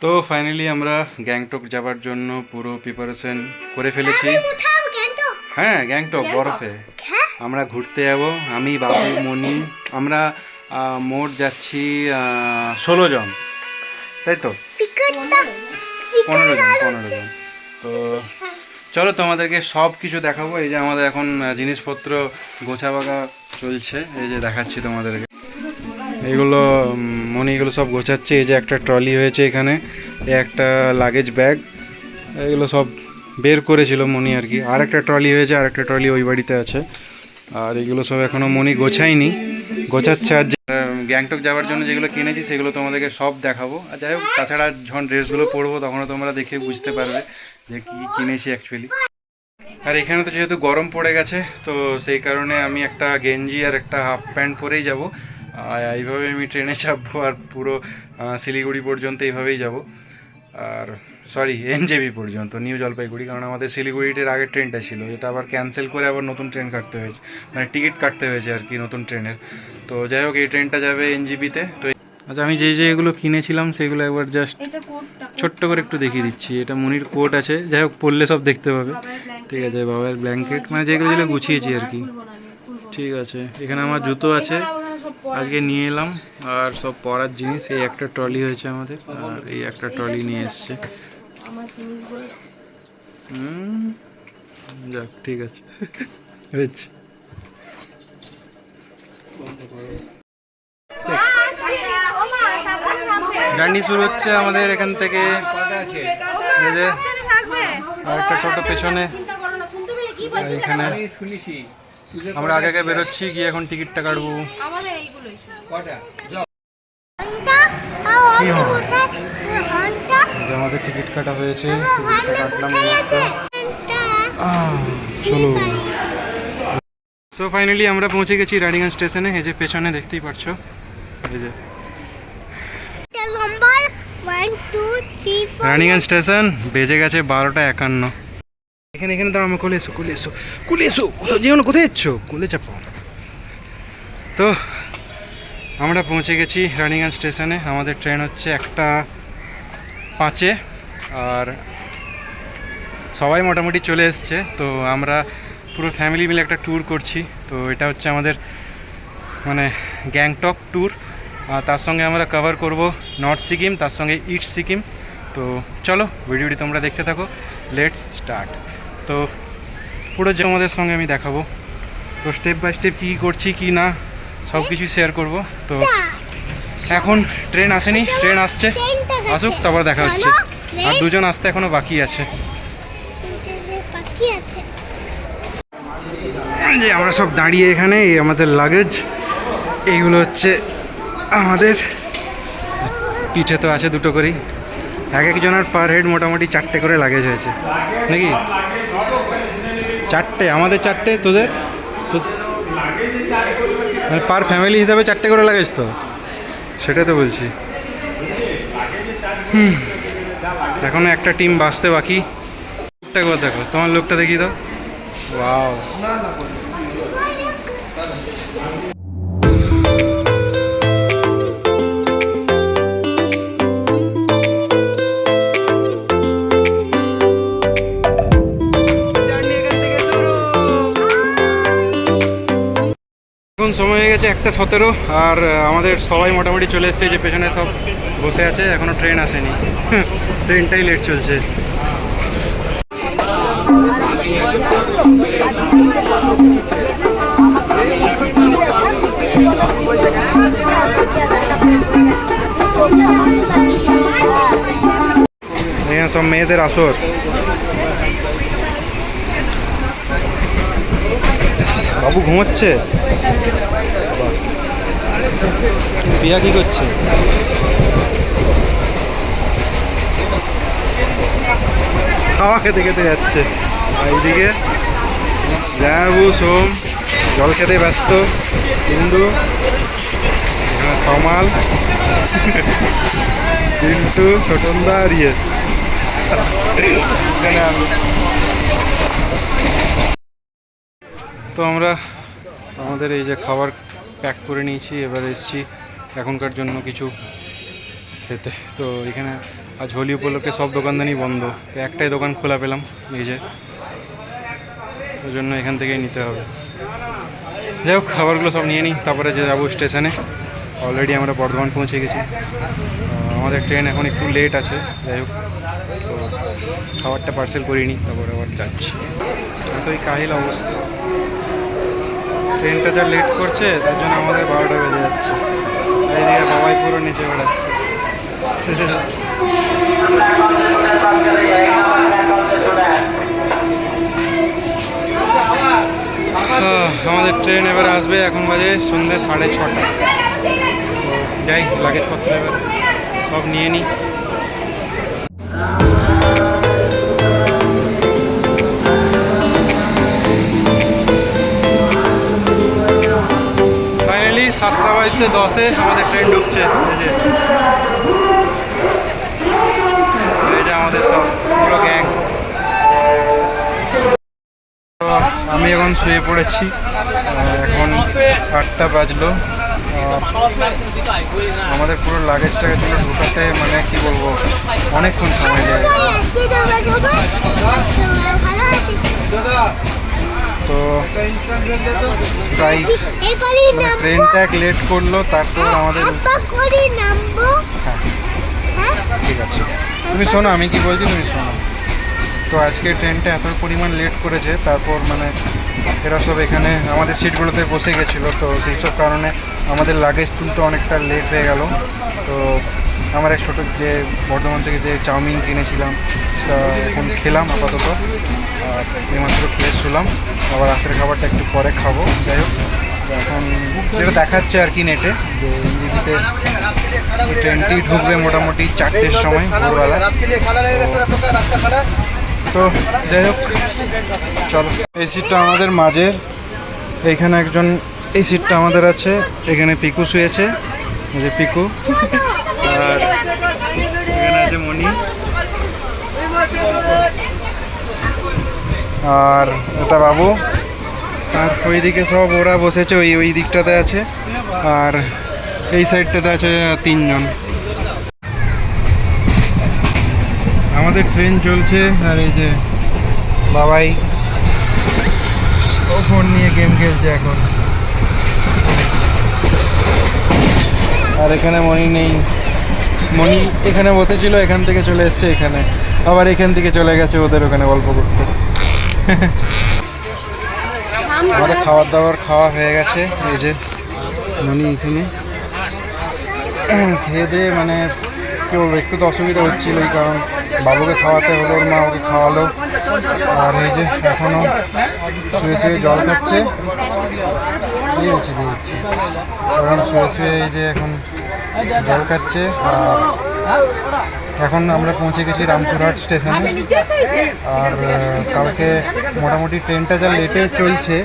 তো ফাইনালি আমরা গ্যাংটক যাবার জন্য পুরো প্রিপারেশন করে ফেলেছি। হ্যাঁ, গ্যাংটক বরফে আমরা ঘুরতে যাব। আমি, বাবু, মনি, আমরা মোট যাচ্ছি 16 জন, তাই তো? 15 জন। তো চলো তোমাদেরকে সব কিছু দেখাবো। এই যে আমাদের এখন জিনিসপত্র গোছাবাগা চলছে, এই যে দেখাচ্ছি তোমাদেরকে। এইগুলো মনি এগুলো সব গোছাচ্ছে। এই যে একটা ট্রলি হয়েছে এখানে, এই একটা লাগেজ ব্যাগ, এগুলো সব বের করেছিল মনি আর কি। আর একটা ট্রলি হয়েছে, আর একটা ট্রলি ওই বাড়িতে আছে। আর এগুলো সব এখনও মনি গোছায়নি, গোছাচ্ছে। আর গ্যাংটক যাওয়ার জন্য যেগুলো কিনেছি সেগুলো তোমাদেরকে সব দেখাবো। আর যাই হোক, তাছাড়া যখন ড্রেসগুলো পরবো তখনও তোমরা দেখে বুঝতে পারবে যে কী কিনেছি অ্যাকচুয়ালি। আর এখানে তো যেহেতু গরম পড়ে গেছে, তো সেই কারণে আমি একটা গেঞ্জি আর একটা হাফ প্যান্ট পরেই যাব। আর এইভাবে আমি ট্রেনে চাপবো আর পুরো শিলিগুড়ি পর্যন্ত এইভাবেই যাব। আর সরি, এনজেপি পর্যন্ত, নিউ জলপাইগুড়ি, কারণ আমাদের শিলিগুড়িটির আগের ট্রেনটা ছিল, এটা আবার ক্যান্সেল করে আবার নতুন ট্রেন কাটতে হয়েছে, মানে টিকিট কাটতে হয়েছে আর কি নতুন ট্রেনের। তো যাই হোক, এই ট্রেনটা যাবে এনজেপিতে। তো আচ্ছা, আমি যে যেগুলো কিনেছিলাম সেগুলো একবার জাস্ট ছোট্ট করে একটু দেখিয়ে দিচ্ছি। এটা মনির কোট আছে, যাই হোক পরলে সব দেখতে পাবে। ঠিক আছে, বাবার ব্ল্যাঙ্কেট, মানে যেগুলো যেগুলো গুছিয়েছি আর কি। ঠিক আছে, এখানে আমার জুতো আছে, আজকে নিয়ে এলাম। আর সব পরার জিনিস, এই একটা ট্রলি হয়েছে আমাদের, আর এই একটা ট্রলি নিয়ে এসছে। যাক, ঠিক আছে, হয়েছে। জার্নি শুরু হচ্ছে আমাদের এখান থেকে। আর একটা টোটো পেছনে, এখানে আমরা আগে আগে বেরোচ্ছি, গিয়ে এখন টিকিটটা কাটবো। আমাদের টিকিট কাটা হয়েছে, টিকিটটা কাটলাম। চলো। সো ফাইনালি আমরা পৌঁছে গেছি রানিগঞ্জ স্টেশনে। এই যে পেছনে দেখতেই পাচ্ছো, এই যে রানিগঞ্জ স্টেশন। বেজে গেছে 12টা 51। এখানে এখানে দাঁড়া, আমার কোলে এসো, কোলে এসো, কোলে এসো। কোথাও যেও না, কোথায় এসছো? কোলে চাপো। তো আমরা পৌঁছে গেছি রানিগঞ্জ স্টেশনে। আমাদের ট্রেন হচ্ছে 1:05। আর সবাই মোটামুটি চলে এসছে। তো আমরা পুরো ফ্যামিলি মিলে একটা ট্যুর করছি। তো এটা হচ্ছে আমাদের মানে গ্যাংটক ট্যুর। তার সঙ্গে আমরা কভার করব নর্থ সিকিম, তার সঙ্গে ইস্ট সিকিম। তো চলো ভিডিওটি তোমরা দেখতে থাকো, লেটস স্টার্ট। তো পুরো যে আমাদের সঙ্গে আমি দেখাবো, তো স্টেপ বাই স্টেপ কী করছি কি না সব কিছুই শেয়ার করব। তো এখন ট্রেন আসেনি, ট্রেন আসছে, আসুক তারপর দেখা হচ্ছে। আর দুজন আসতে এখনও বাকি আছে। যে আমরা সব দাঁড়িয়ে এখানে, এই আমাদের লাগেজ, এইগুলো হচ্ছে আমাদের। পিঠে তো আছে দুটো করেই, এক একজনের পার হেড মোটামুটি 4টে করে লাগেজ হয়েছে নাকি? 4টে, আমাদের 4টে, তোদের মানে পার ফ্যামিলি হিসাবে 4টে করে লাগেজ তো, সেটাই তো বলছি। এখনো একটা টিম বাঁচতে বাকি। একবার দেখো, তোমার লোকটা দেখিয়ে দাও। ওয়াও, এখন সময় হয়ে গেছে 1:17। আর আমাদের সবাই মোটামুটি চলে এসছে, যে পেছনে সব বসে আছে, এখনও ট্রেন আসেনি। ট্রেনটাই লেট চলছে। এখানে সব মেয়েদের আসর। বাবু ঘুমোচ্ছে, পিয়া কি করছে? খাওয়া খেতে খেতে যাচ্ছে। এইদিকে জানাবু সোম জল খেতে ব্যস্ত, কিন্তু এখানে কমাল, কিন্তু ছোটনদা আর ইয়ে। তো আমরা আমাদের এই যে খাবার প্যাক করে নিয়েছি, এবার এসেছি এখনকার জন্য কিছু খেতে। তো এখানে আজ হোলি উপলক্ষে সব দোকানদানি বন্ধ, তো একটাই দোকান খোলা পেলাম এই যে, ওই জন্য এখান থেকেই নিতে হবে। যাই হোক খাবারগুলো সব নিয়ে নিই, তারপরে যে যাবো স্টেশনে। অলরেডি আমরা বর্ধমান পৌঁছে গেছি, আমাদের ট্রেন এখন একটু লেট আছে। যাই হোক তো খাবারটা পার্সেল করিনি, তারপরে আবার যাচ্ছি। তো এই কাহিল অবস্থা, ট্রেনটা যা লেট করছে তার জন্য আমাদের 12টা বেজে যাচ্ছে। এইদিকে বাবাই পুরো নিচে বেড়াচ্ছে। আমাদের ট্রেন এবার আসবে, এখন বাজে সন্ধ্যে 6:30। তো যাই লাগেজপত্র এবার সব নিয়ে নিই। ফাইনালি 7:10 আমাদের ট্রেন ঢুকছে। এই যে আমাদের সব পুরো গ্যাং। আমি এখন শুয়ে পড়েছি, এখন 8টা বাজলো। আমাদের পুরো লাগেজটাকে চলে ঢোকাতে মানে কি বলবো, অনেকক্ষণ সময় লাগে। তো প্রায় ট্রেনটা লেট করলো, তারপর আমাদের ঠিক আছে তুমি শোনো, আমি কি বলছি তুমি শোনো। তো আজকে ট্রেনটা এত পরিমাণ লেট করেছে, তারপর মানে এরা সব এখানে আমাদের সিটগুলোতে বসে গেছিলো, তো সেই সব কারণে আমাদের লাগেজ তুলতে অনেকটা লেট হয়ে গেল। তো আমার এক ছোটো যে বর্ধমান থেকে যে চাউমিন কিনেছিলাম তা এখন খেলাম আপাতত, আর এইমাত্র খেয়ে শুলাম। আবার রাতের খাবারটা একটু পরে খাবো। যাই হোক এখন যেটা দেখাচ্ছে আর কি নেটে, যে এনজিপিতে এই ট্রেনটি ঢুকবে মোটামুটি 4টের সময় ভোরবেলা। তো যাই হোক চলো, এই সিটটা আমাদের মাঝের, এইখানে একজন, এই সিটটা আমাদের আছে, এখানে পিকু শুয়েছে, এই যে পিকু, আর এখানে আছে মনি, আর এটা বাবু, আর ওইদিকে সব ওরা বসেছে, ওই দিকটাতে আছে, আর এই সাইডটাতে আছে 3 জন। আমাদের ট্রেন চলছে, আর এই যে বাবাই ও ফোন নিয়ে গেম খেলছে এখন, আর এখানে মনি নেই। মনি এখানে বসেছিল, এখান থেকে চলে এসছে এখানে, আবার এখান থেকে চলে গেছে ওদের ওখানে গল্প করতে। আমাদের খাবার দাবার খাওয়া হয়ে গেছে, এই যে মনি এখানে খেয়ে দিয়ে মানে কী বলবো, একটু তো অসুবিধা হচ্ছিল, এই কারণ বাবুকে খাওয়াতে হলো, ওর মা ওকে খাওয়ালো। আর এই যে এখনও শুয়ে শুয়ে জল খাচ্ছে, দিয়েছি এখন শুয়ে শুয়ে এই যে এখন জল খাচ্ছে। আর এখন আমরা পৌঁছে গেছি রামপুরহাট স্টেশনে। আর কালকে মোটামুটি ট্রেনটা যা লেটে চলছে,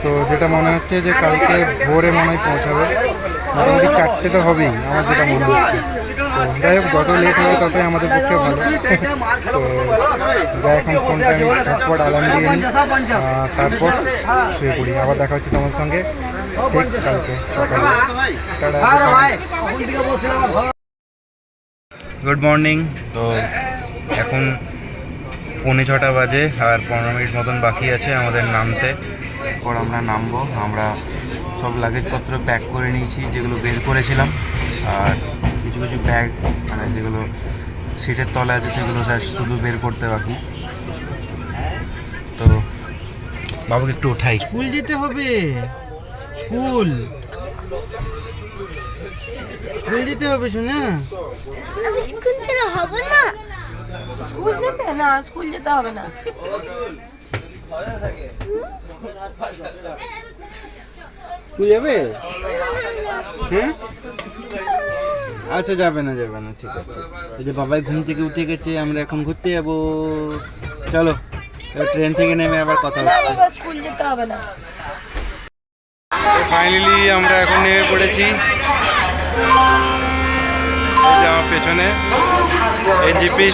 তো যেটা মনে হচ্ছে যে কালকে ভোরে মনে হয় পৌঁছাবে, মোটামুটি 4টে তো হবেই আমার যেটা মনে হচ্ছে। তো যাই হোক যত লেট হবে ততই আমাদের পক্ষে ভালো। তো যাই এখন ফোনটা আমি ঝটপট অ্যালার্ম দিয়ে নিই, তারপর শুয়ে পড়ি। আবার দেখা হচ্ছে তোমার সঙ্গে ঠিক কালকে সকালে। Good morning. তো এখন 6:45 বাজে, আর 15 মিনিট মতন বাকি আছে আমাদের নামতে। পর আমরা নামবো। আমরা সব লাগেজপত্র প্যাক করে নিয়েছি, যেগুলো বের করেছিলাম, আর কিছু কিছু ব্যাগ মানে যেগুলো সিটের তলে আছে সেগুলো শুধু বের করতে বাকি। তো বাবুকে একটু ওঠাই, স্কুল যেতে হবে, স্কুল যেতে হবে শোনা। স্কুল যেতে হবে না, স্কুল যেতে হবে না। তুই যাবে? হ্যাঁ আচ্ছা, যাবে না ঠিক আছে। এই যে বাবাই ঘুম থেকে উঠে গেছে, আমরা এখন ঘুরতে যাবো। চলো ট্রেন থেকে নেমে আবার কথা হচ্ছে। স্কুল যেতে হবে না। ফাইনালি আমরা এখন নেমে পড়েছি। এই যে আমার পেছনে এনজিপি।